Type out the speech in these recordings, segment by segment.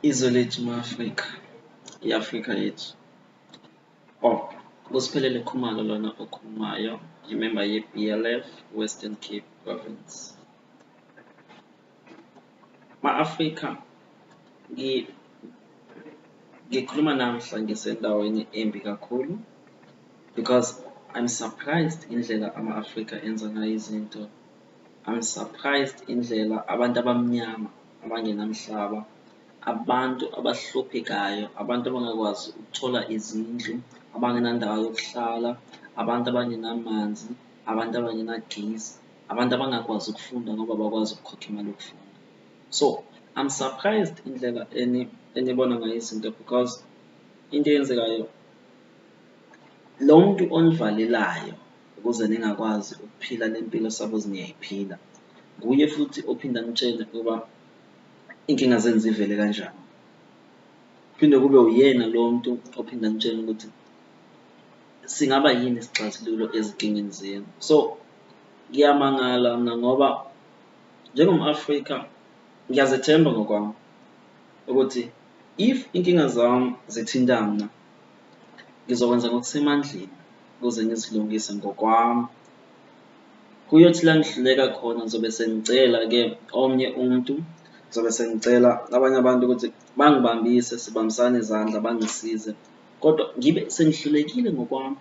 izwe lethu Afrika, i-Afrika yethu. Oh, uSphelele Khumalo lona okhulumayo, imember ye-BLF Western Cape Province. Ma-Afrika, ngikhuluma namhla ngisendaweni embi kakhulu because I'm surprised indlela ama-Afrika enza ngayo izinto. I'm surprised indlela abantu abamnyama abangenamhlaba, abantu abahluphekayo, abantu abangakwazi ukuthola izindlu, abangenandawo yokuhlala, abantu abangenamanzi, abantu abangenagesi, abantu abangakwazi ukufunda ngoba bakwazi ukukhokha imali yokufunda. So I'm surprised indlela enibona ngayo izinto because into eyenzekayo, lo muntu onivalelayo ukuze ningakwazi ukuphila le mpilo sabozi niyayiphila, nguye futhi ophinda nitshele ukuba inkinga zenu zivele kanjani. Phinde kube uyena lo muntu ophinda nitshele ukuthi singaba yini isixazululo ezinkingeni zenu. So ngiyamangala mina ngoba njengom-Afrika ngiyazethemba ngokwami ukuthi if inkinga zami zithinta mina, ngizokwenza ngokusemandleni ukuze ngizilungise ngokwami. Kuyothi la ngihluleka khona ngizobe sengicela-ke omnye umuntu, ngizobe sengicela abanye abantu ukuthi bangibambise, sibambisane izandla, bangisize, kodwa ngibe sengihlulekile ngokwami.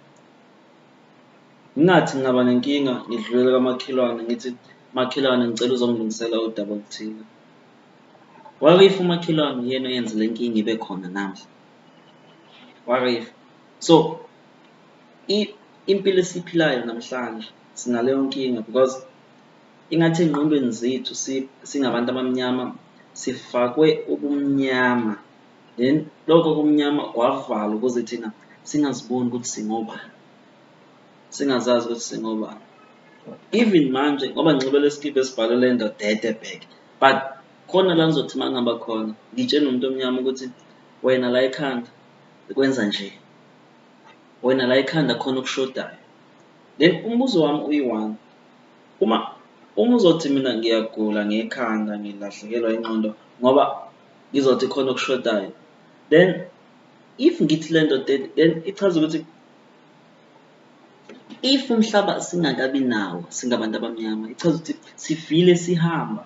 Ngingathi ngingaba nenkinga ngidlulele kamakhelwane ngithi makhelwane ngicela uzongilungisela udaba oluthile. What if umakhelwane yena oyenza le nkinga ibe khona namhla? What if? So impilo esiphilayo namhlanje sinaleyo nkinga because ingathi engqondweni zethu singabantu abamnyama sifakwe ubumnyama, then lokho kumnyama kwavala ukuze thina singaziboni ukuthi singobani, singazazi ukuthi singobani. Even manje ngoba ngicibele isikibha esibhalwe le nto Dedeberg, but khona la ngizothi uma ngihamba khona ngitshele umuntu omnyama ukuthi wena la ekhanda kwenza nje, wena la ekhanda khona okushodayo. Then umbuzo wami uyi-one, uma uzothi mina ngiyagula ngekhanda, ngilahlekelwa ingqondo ngoba ngizothi khona okushodayo, then if ngithi le nto then ichaza ukuthi if umhlaba singakabi nawo singabantu abamnyama, ichaza ukuthi sifile sihamba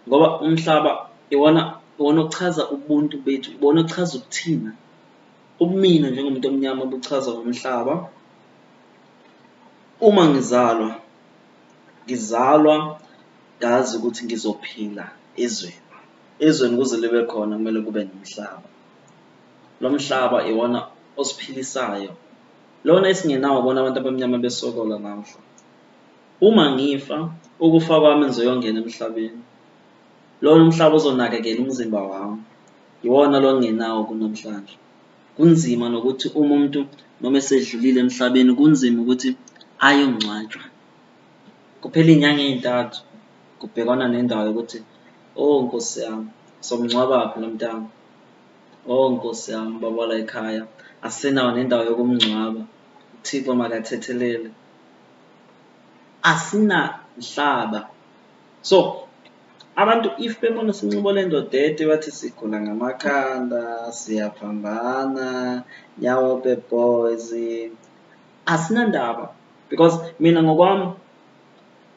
ngoba umhlaba iwona ochaza ubuntu bethu, iwona ochaza ukuthina. Ubumina njengomuntu omnyama buchaza umhlaba. Uma ngizalwa ngazi ukuthi ngizophila ezweni kuze libe khona kumele kube nomhlaba. Lo mhlaba iwona osiphilisayo, lona esingenawo bona abantu abamnyama besokola namhla. Uma ngifa, ukufa kwami ngizoyongena emhlabeni, lona umhlaba uzonakekela umzimba wami, iwona lo ngingenawo kunamhlanje. Kunzima nokuthi umuntu noma esedlulile emhlabeni, kunzima ukuthi ayongcwatshwa. Kuphela inyanga ezintathu kubhekwana nendawo yokuthi oh Nkosi yami somngcwabaphi lo mntana, oh Nkosi yami baba la ekhaya asenawo nendawo yokumngcwaba, uThixo makathethelele, asinamhlaba. So abantu if bebona sinxibo le ndodede bathi sigula ngamakhanda, siyaphambana, nyawo boys, asinandaba because mina ngokwami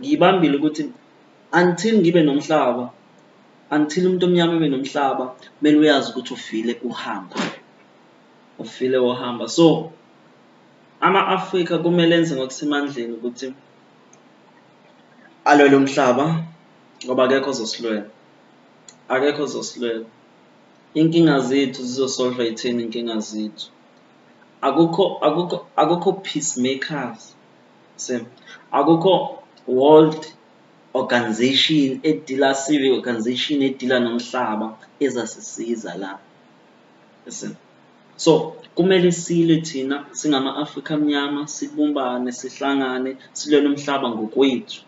ngiyibambile ukuthi until ngibe nomhlaba, until umuntu omnyama ebe nomhlaba, kumele uyazi ukuthi ufile uhamba. So ama-Afrika kumele enze ngokusemandleni ukuthi alwele umhlaba ngoba akekho ozosilwela. Inkinga zethu zizosolve yithina inkinga zethu. Akukho peacemakers, akukho world organization civil organization edila nomhlaba ezasisiza la. So kumele silwe thina singama-Afrika amnyama, sibumbane, sihlangane, silwele umhlaba ngokwethu.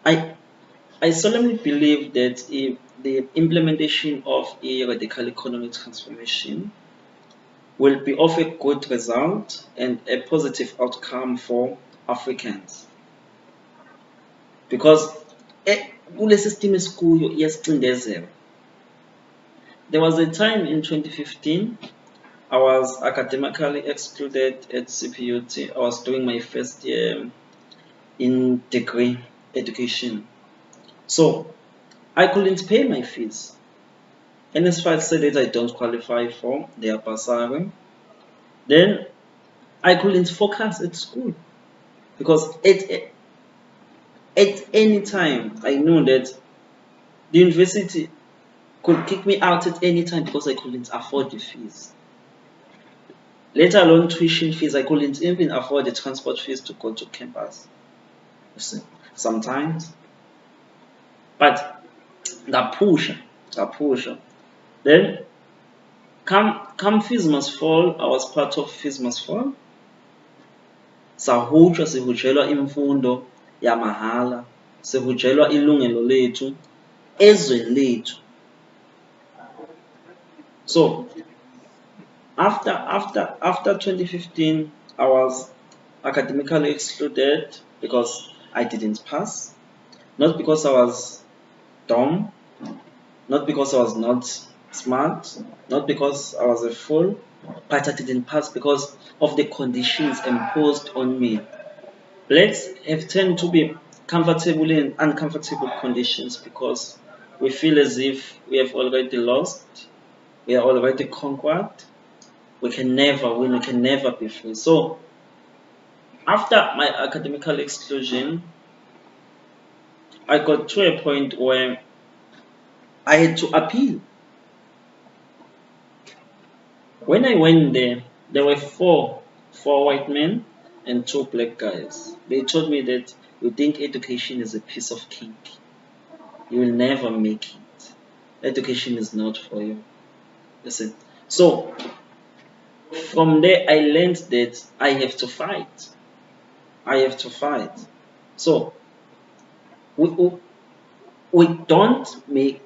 I solemnly believe that the implementation of a radical economic transformation will be of a good result and a positive outcome for Africans. Because kule system esikuyo iyasicindezela. There was a time in 2015 I was academically excluded at CPUT. I was doing my first year in degree education. So I couldn't pay my fees. NS5 said that I don't qualify for their bursary. Then I couldn't focus at school because at any time I knew that the university could kick me out at any time because I couldn't afford the fees. Let alone tuition fees, I couldn't even afford the transport fees to go to campus. You see, sometimes. But ngapusha. Then come fees must fall, I was part of fees must fall. Sihujelwa imfundo yamahhala, sihujelwa ilungelo lethu ezweni lethu. So after 2015 I was academically excluded because I didn't pass, not because I was dumb, not because I was not smart, not because I was a fool, but I didn't pass because of the conditions imposed on me. Blacks have tended to be comfortable in uncomfortable conditions because we feel as if we have already lost, we are already conquered, we can never win, we can never be free. So after my academical exclusion, I got to a point where I had to appeal. When I went there were four white men and 2 black guys. They told me that you think education is a piece of cake. You will never make it. Education is not for you. Listen. So from there I learned that I have to fight. I have to fight. So we don't make,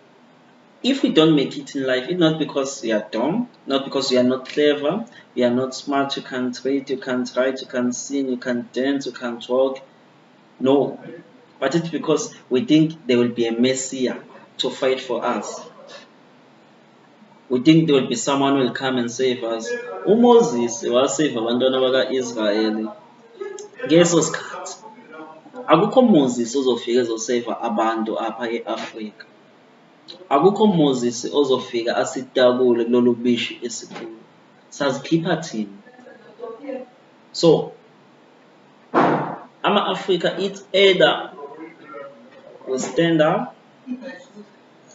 if we don't make it in life, it's not because we are dumb, not because we are not clever, we are not smart, you can't read, you can't write, you can't sing, you can't dance, you can't walk. No. But it's because we think there will be a Messiah to fight for us. We think there will be someone who will come and save us. UMoses wasave abantwana baka-Israyeli. Ngeso sikhathi akukho Moses ozofika ezoseva abantu apha e-Afrika. Akukho Moses ozofika asitakule kulolu bishi esikhulu. Sazikhipha thina. So ama-Afrika, it's either we stand up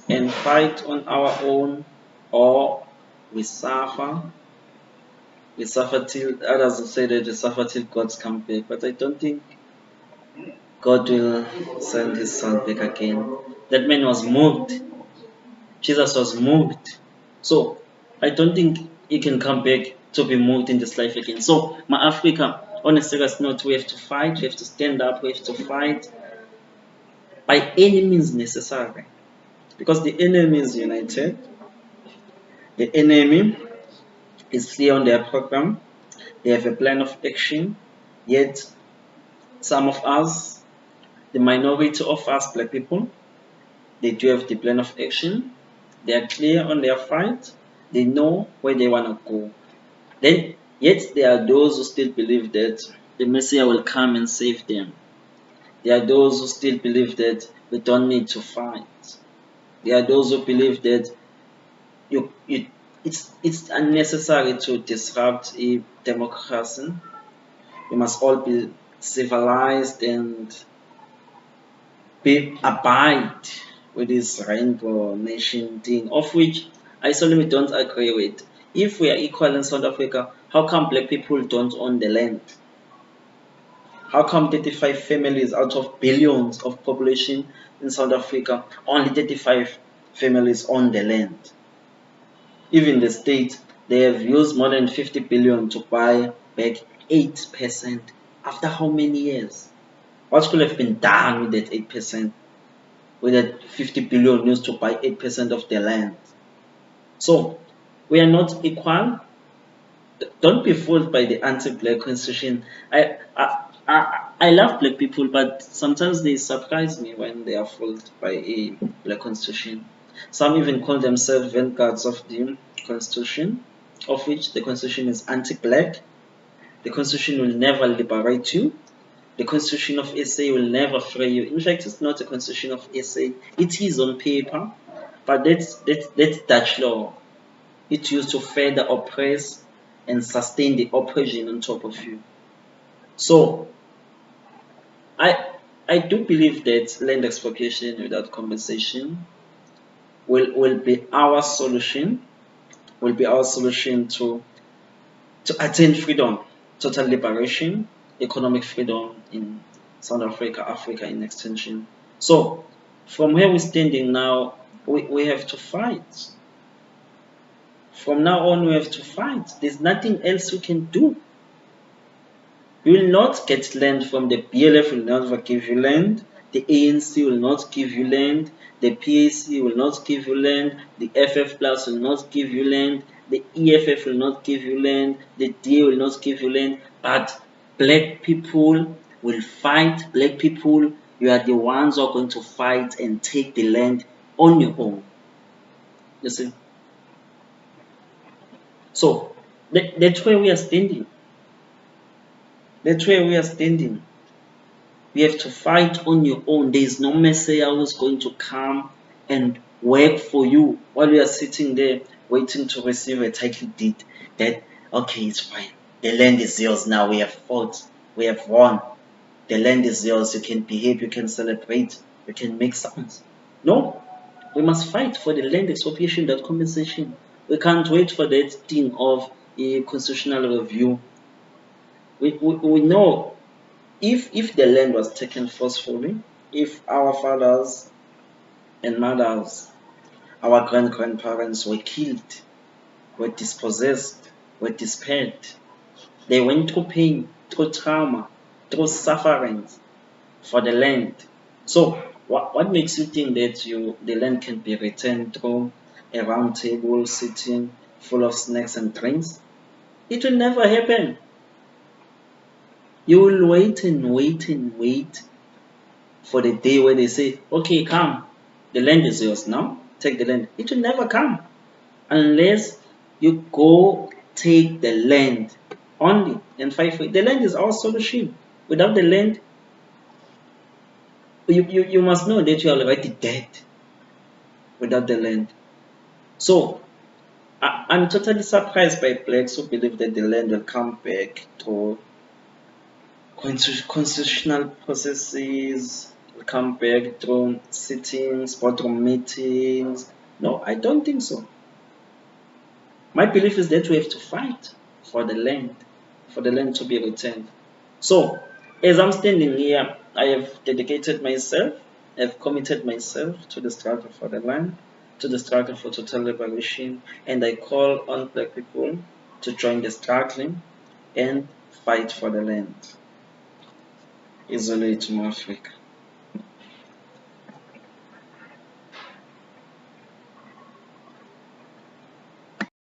and fight on our own, or we suffer. We suffer till, others say that we suffer till God comes back. But I don't think God will send his son back again. That man was moved. Jesus was moved. So I don't think he can come back to be moved in this life again. So my Africa, on a serious note, we have to fight, we have to stand up, we have to fight by any means necessary. Because the enemy is united. The enemy is clear on their program. They have a plan of action. Yet some of us, the minority of us black people, they do have the plan of action. They are clear on their fight. They know where they want to go. Then, yet there are those who still believe that the Messiah will come and save them. There are those who still believe that we don't need to fight. There are those who believe that it's unnecessary to disrupt a democracy. We must all be civilized and abide with this rainbow nation thing, of which I solemnly don't agree with. If we are equal in South Africa, how come black people don't own the land? How come 35 families out of billions of population in South Africa, only 35 families own the land? Even the state, they have used more than 50 billion to buy back 8%. After how many years? What could have been done with that 8%? With that 50 billion used to buy 8% of the land. So we are not equal. Don't be fooled by the anti-black constitution. I love black people, but sometimes they surprise me when they are fooled by a black constitution. Some even call themselves vanguards of the constitution, of which the constitution is anti-black. The constitution will never liberate you. The constitution of SA will never free you. In fact, it's not a constitution of SA. It is on paper, but that's Dutch law. It's used to further oppress and sustain the oppression on top of you. So I do believe that land expropriation without compensation will be our solution. Will be our solution to attain freedom, total liberation, economic freedom in South Africa, Africa in extension. So from where we're standing now, we have to fight. From now on, we have to fight. There's nothing else we can do. You will not get land from the BLF, will never give you land. The ANC will not give you land. The PAC will not give you land. The FF Plus will not give you land. The EFF will not give you land. The DA will not give you land. But black people will fight. Black people, you are the ones who are going to fight and take the land on your own. You see? So that's where we are standing. That's where we are standing. We have to fight on your own. There is no messiah who is going to come and work for you while you are sitting there waiting to receive a title deed that, okay, it's fine. The land is yours now. We have fought. We have won. The land is yours. You can behave. You can celebrate. You can make sounds. No. We must fight for the land expropriation, that compensation. We can't wait for that thing of a constitutional review. We know if the land was taken forcefully, if our fathers and mothers, our grandparents were killed, were dispossessed, were despaired, they went through pain, through trauma, through sufferings for the land. So what makes you think that the land can be returned through a round table sitting full of snacks and drinks? It will never happen. You will wait and wait and wait for the day where they say, okay, come, the land is yours now, take the land. It will never come unless you go take the land only and fight for it. The land is our solution. Without the land, you must know that you are already dead without the land. So I'm totally surprised by blacks who believe that the land will come back to constitutional processes, will come back through sittings, boardroom meetings. No, I don't think so. My belief is that we have to fight for the land to be returned. So, as I'm standing here, I have dedicated myself, I've committed myself to the struggle for the land, to the struggle for total liberation, and I call on black people to join the struggling and fight for the land. Isolate Africa.